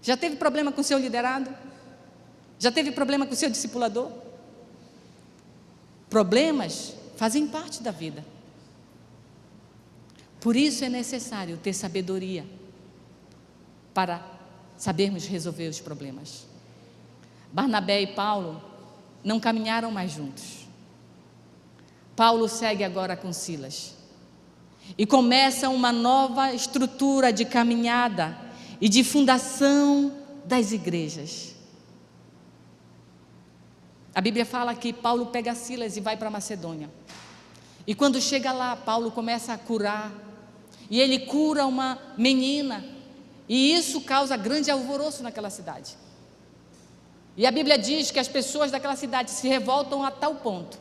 Já teve problema com o seu liderado? Já teve problema com o seu discipulador? Problemas fazem parte da vida. Por isso é necessário ter sabedoria para sabermos resolver os problemas. Barnabé e Paulo não caminharam mais juntos. Paulo segue agora com Silas e começa uma nova estrutura de caminhada e de fundação das igrejas. A Bíblia fala que Paulo pega Silas e vai para Macedônia. E quando chega lá, Paulo começa a curar. E ele cura uma menina. E isso causa grande alvoroço naquela cidade. E a Bíblia diz que as pessoas daquela cidade se revoltam a tal ponto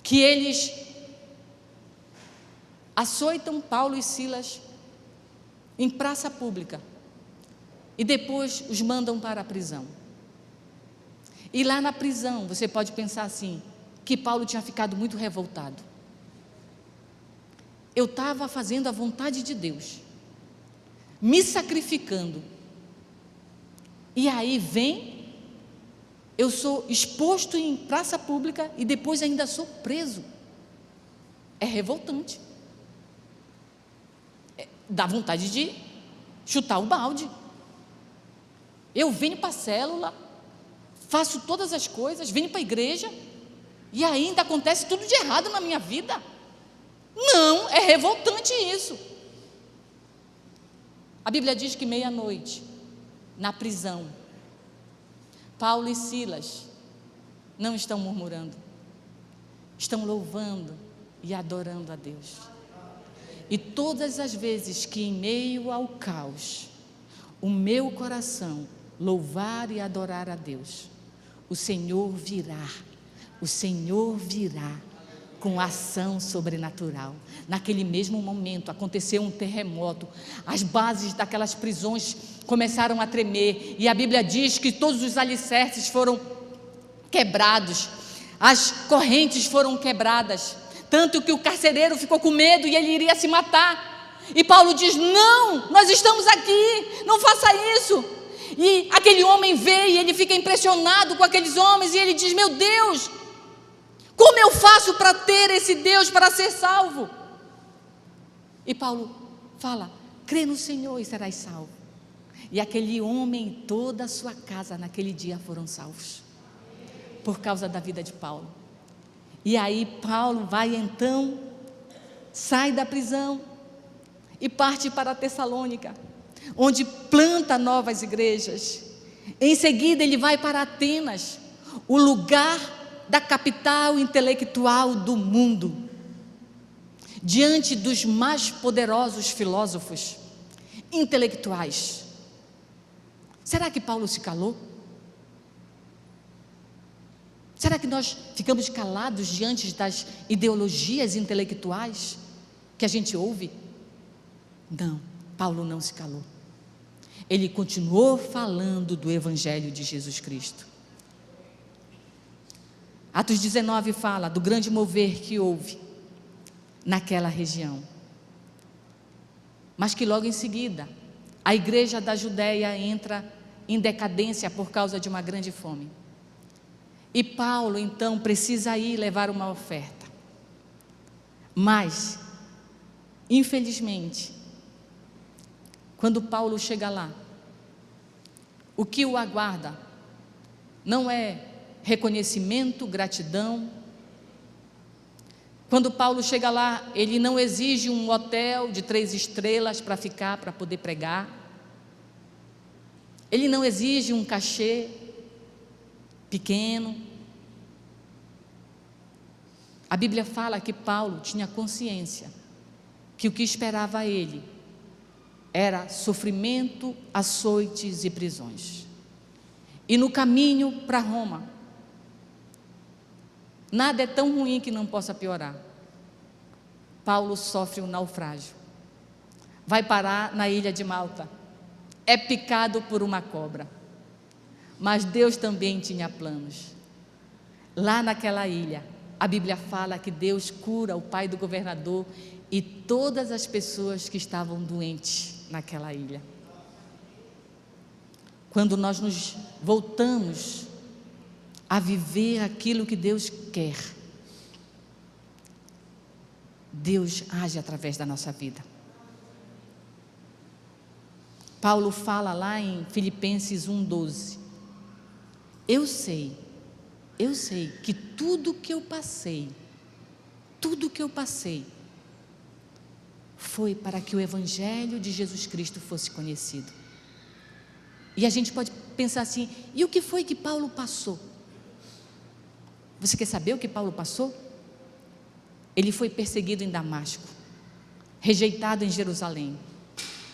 que eles açoitam Paulo e Silas em praça pública e depois os mandam para a prisão. E lá na prisão, você pode pensar assim, que Paulo tinha ficado muito revoltado. Eu estava fazendo a vontade de Deus, me sacrificando, e aí eu sou exposto em praça pública e depois ainda sou preso. É revoltante. Dá vontade de chutar o balde. Eu venho para a célula, faço todas as coisas, venho para a igreja e ainda acontece tudo de errado na minha vida. Não, é revoltante isso. A Bíblia diz que meia-noite, na prisão, Paulo e Silas não estão murmurando, estão louvando e adorando a Deus. E todas as vezes que em meio ao caos, o meu coração louvar e adorar a Deus, o Senhor virá com ação sobrenatural. Naquele mesmo momento aconteceu um terremoto, as bases daquelas prisões começaram a tremer, e a Bíblia diz que todos os alicerces foram quebrados, as correntes foram quebradas, tanto que o carcereiro ficou com medo e ele iria se matar, e Paulo diz: não, nós estamos aqui, não faça isso. E aquele homem vê e ele fica impressionado com aqueles homens, e ele diz: meu Deus, como eu faço para ter esse Deus, para ser salvo? E Paulo fala: crê no Senhor e serás salvo. E aquele homem e toda a sua casa naquele dia foram salvos, por causa da vida de Paulo. E aí Paulo vai então, sai da prisão e parte para Tessalônica, onde planta novas igrejas. Em seguida ele vai para Atenas, o lugar da capital intelectual do mundo, diante dos mais poderosos filósofos intelectuais. Será que Paulo se calou? Será que nós ficamos calados diante das ideologias intelectuais que a gente ouve? Não, Paulo não se calou. Ele continuou falando do Evangelho de Jesus Cristo. Atos 19 fala do grande mover que houve naquela região, mas que logo em seguida a igreja da Judéia entra em decadência por causa de uma grande fome. E Paulo então precisa ir levar uma oferta, mas infelizmente, quando Paulo chega lá, o que o aguarda não é reconhecimento, gratidão. Quando Paulo chega lá, ele não exige um hotel de 3 estrelas para ficar, para poder pregar. Ele não exige um cachê pequeno. A Bíblia fala que Paulo tinha consciência que o que esperava ele era sofrimento, açoites e prisões. E no caminho para Roma, nada é tão ruim que não possa piorar. Paulo sofre um naufrágio, vai parar na ilha de Malta, é picado por uma cobra, mas Deus também tinha planos. Lá naquela ilha, a Bíblia fala que Deus cura o pai do governador e todas as pessoas que estavam doentes naquela ilha. Quando nós nos voltamos a viver aquilo que Deus quer, Deus age através da nossa vida. Paulo fala lá em Filipenses 1:12, eu sei que tudo que eu passei foi para que o Evangelho de Jesus Cristo fosse conhecido. E a gente pode pensar assim, e o que foi que Paulo passou? Você quer saber o que Paulo passou? Ele foi perseguido em Damasco, rejeitado em Jerusalém,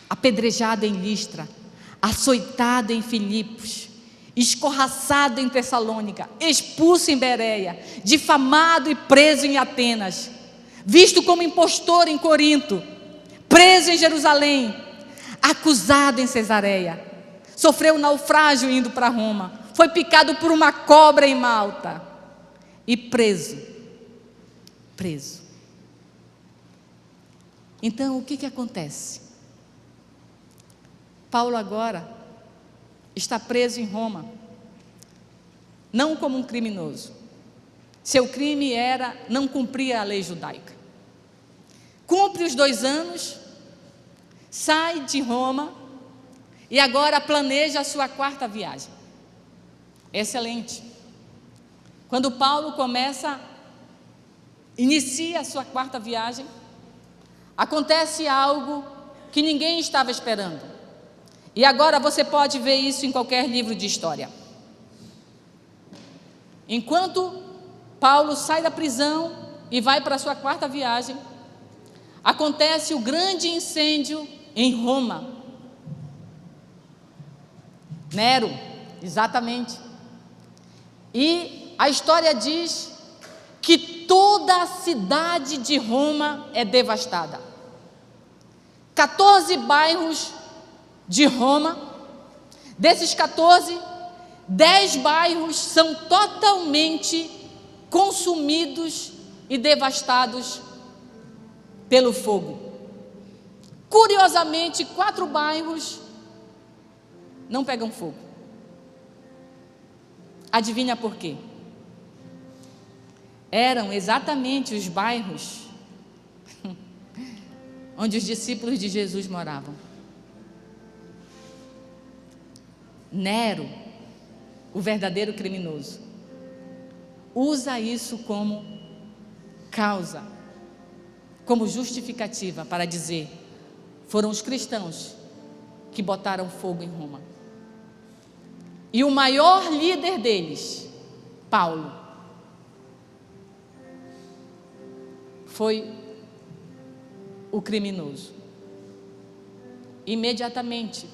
apedrejado em Listra, açoitado em Filipos, escorraçado em Tessalônica, expulso em Bereia, difamado e preso em Atenas, visto como impostor em Corinto, preso em Jerusalém, acusado em Cesareia, sofreu naufrágio indo para Roma, foi picado por uma cobra em Malta e preso. Então, o que acontece? Paulo agora está preso em Roma, não como um criminoso. Seu crime era não cumprir a lei judaica. Cumpre os 2 anos, sai de Roma e agora planeja a sua 4ª viagem. Excelente. Quando Paulo inicia a sua 4ª viagem, acontece algo que ninguém estava esperando. E agora você pode ver isso em qualquer livro de história. Enquanto Paulo sai da prisão e vai para a sua 4ª viagem, acontece o grande incêndio em Roma. Nero, exatamente. E a história diz que toda a cidade de Roma é devastada. 14 bairros de Roma, desses 14, 10 bairros são totalmente consumidos e devastados pelo fogo. Curiosamente, 4 bairros não pegam fogo. Adivinha por quê? Eram exatamente os bairros onde os discípulos de Jesus moravam. Nero, o verdadeiro criminoso, usa isso como causa, como justificativa para dizer: foram os cristãos que botaram fogo em Roma. E o maior líder deles, Paulo, foi o criminoso. Imediatamente,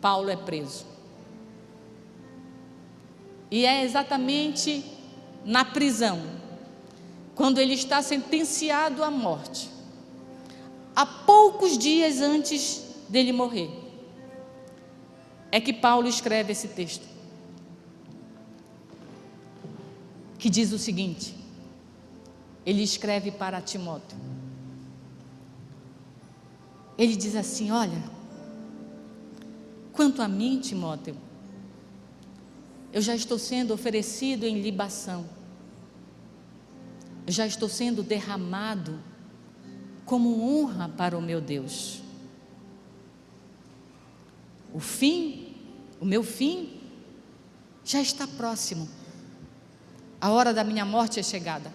Paulo é preso. E é exatamente na prisão, quando ele está sentenciado à morte, há poucos dias antes dele morrer, é que Paulo escreve esse texto, que diz o seguinte. Ele escreve para Timóteo. Ele diz assim: olha, quanto a mim, Timóteo, eu já estou sendo oferecido em libação, eu já estou sendo derramado como honra para o meu Deus. O meu fim já está próximo, a hora da minha morte é chegada.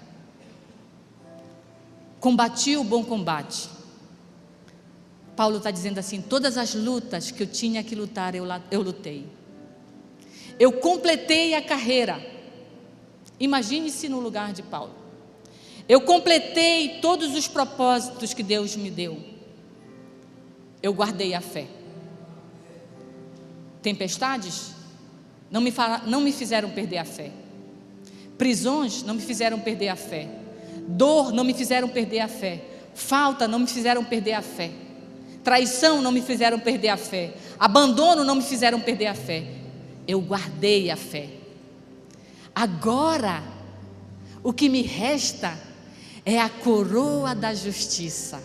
Combati o bom combate. Paulo está dizendo assim: todas as lutas que eu tinha que lutar, eu lutei. Eu completei a carreira. Imagine-se no lugar de Paulo. Eu completei todos os propósitos que Deus me deu. Eu guardei a fé. Tempestades não me fizeram perder a fé. Prisões não me fizeram perder a fé. Dor não me fizeram perder a fé. Falta não me fizeram perder a fé. Traição não me fizeram perder a fé. Abandono não me fizeram perder a fé. Eu guardei a fé. Agora, o que me resta é a coroa da justiça,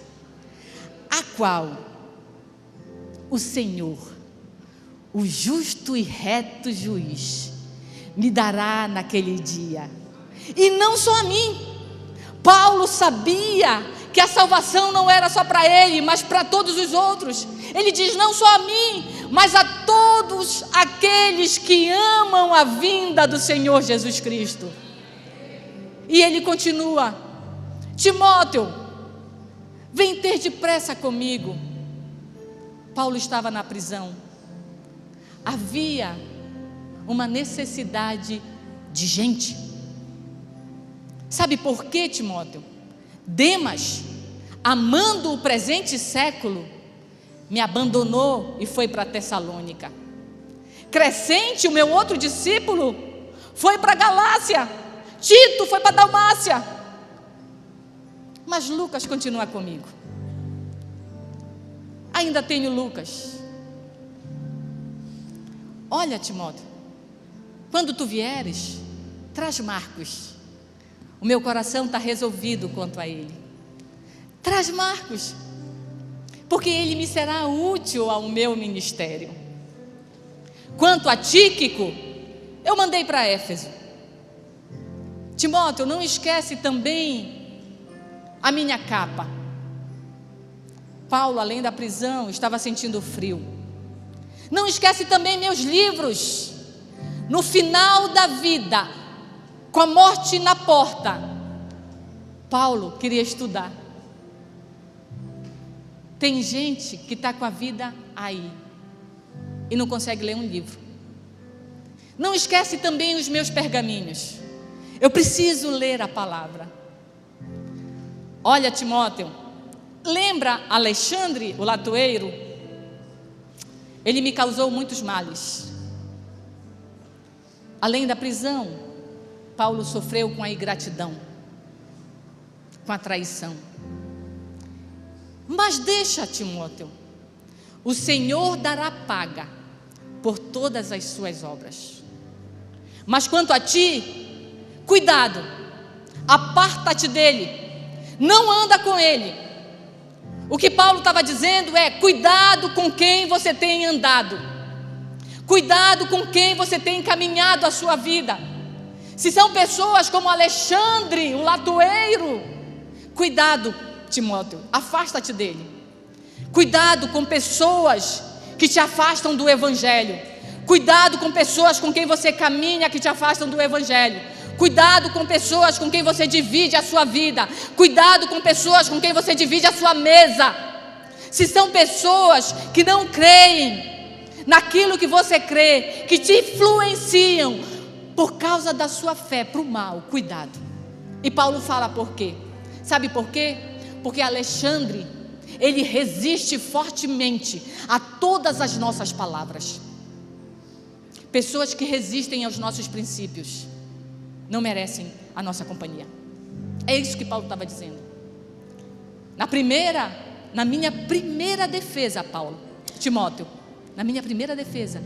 a qual o Senhor, o justo e reto juiz, me dará naquele dia. E não só a mim. Paulo sabia que a salvação não era só para ele, mas para todos os outros. Ele diz: não só a mim, mas a todos aqueles que amam a vinda do Senhor Jesus Cristo. E ele continua: Timóteo, vem ter depressa comigo. Paulo estava na prisão. Havia uma necessidade de gente. Sabe por quê, Timóteo? Demas, amando o presente século, me abandonou e foi para Tessalônica. Crescente, o meu outro discípulo, foi para Galácia. Tito foi para Dalmácia. Mas Lucas continua comigo. Ainda tenho Lucas. Olha, Timóteo, quando tu vieres, traz Marcos. O meu coração está resolvido quanto a ele. Traz Marcos, porque ele me será útil ao meu ministério. Quanto a Tíquico, eu mandei para Éfeso. Timóteo, não esquece também a minha capa. Paulo, além da prisão, estava sentindo frio. Não esquece também meus livros. No final da vida, com a morte na porta, Paulo queria estudar. Tem gente que está com a vida aí e não consegue ler um livro. Não esquece também os meus pergaminhos. Eu preciso ler a palavra. Olha, Timóteo, lembra Alexandre, o latoeiro? Ele me causou muitos males. Além da prisão, Paulo sofreu com a ingratidão, com a traição. Mas deixa, Timóteo, o Senhor dará paga por todas as suas obras. Mas quanto a ti, cuidado, aparta-te dele, não anda com ele. O que Paulo estava dizendo é: cuidado com quem você tem andado, cuidado com quem você tem encaminhado a sua vida. Se são pessoas como Alexandre, o latoeiro, cuidado, Timóteo, afasta-te dele. Cuidado com pessoas que te afastam do Evangelho. Cuidado com pessoas com quem você caminha que te afastam do Evangelho. Cuidado com pessoas com quem você divide a sua vida. Cuidado com pessoas com quem você divide a sua mesa. Se são pessoas que não creem naquilo que você crê, que te influenciam por causa da sua fé para o mal, cuidado. E Paulo fala por quê? Sabe por quê? Porque Alexandre, ele resiste fortemente a todas as nossas palavras. Pessoas que resistem aos nossos princípios não merecem a nossa companhia. É isso que Paulo estava dizendo. Na minha primeira defesa, Paulo, Timóteo, na minha primeira defesa,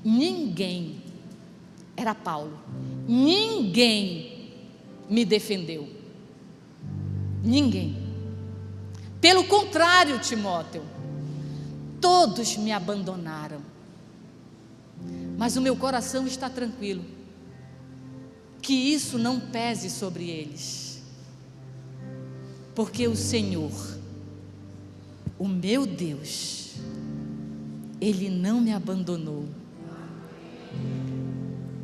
ninguém, era Paulo, ninguém me defendeu. Ninguém. Pelo contrário, Timóteo, todos me abandonaram. Mas o meu coração está tranquilo, que isso não pese sobre eles, porque o Senhor, o meu Deus, Ele não me abandonou.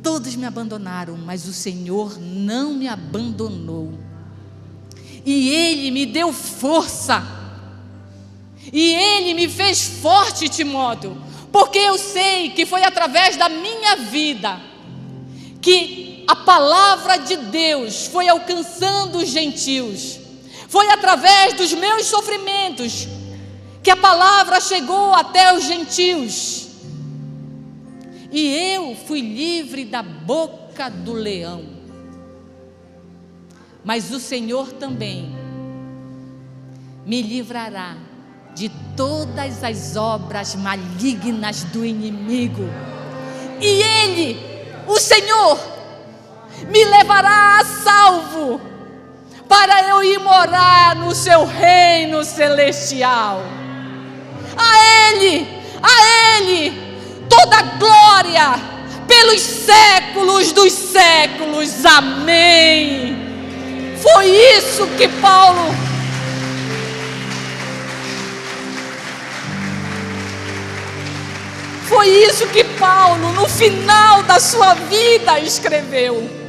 Todos me abandonaram, mas o Senhor não me abandonou. E Ele me deu força, e Ele me fez forte, Timóteo, porque eu sei que foi através da minha vida que a palavra de Deus foi alcançando os gentios. Foi através dos meus sofrimentos que a palavra chegou até os gentios. E eu fui livre da boca do leão. Mas o Senhor também me livrará de todas as obras malignas do inimigo. E Ele, o Senhor, me levará a salvo, para eu ir morar no seu reino celestial. A Ele toda glória pelos séculos dos séculos. Amém. Foi isso que Paulo foi isso que Paulo, no final da sua vida, escreveu.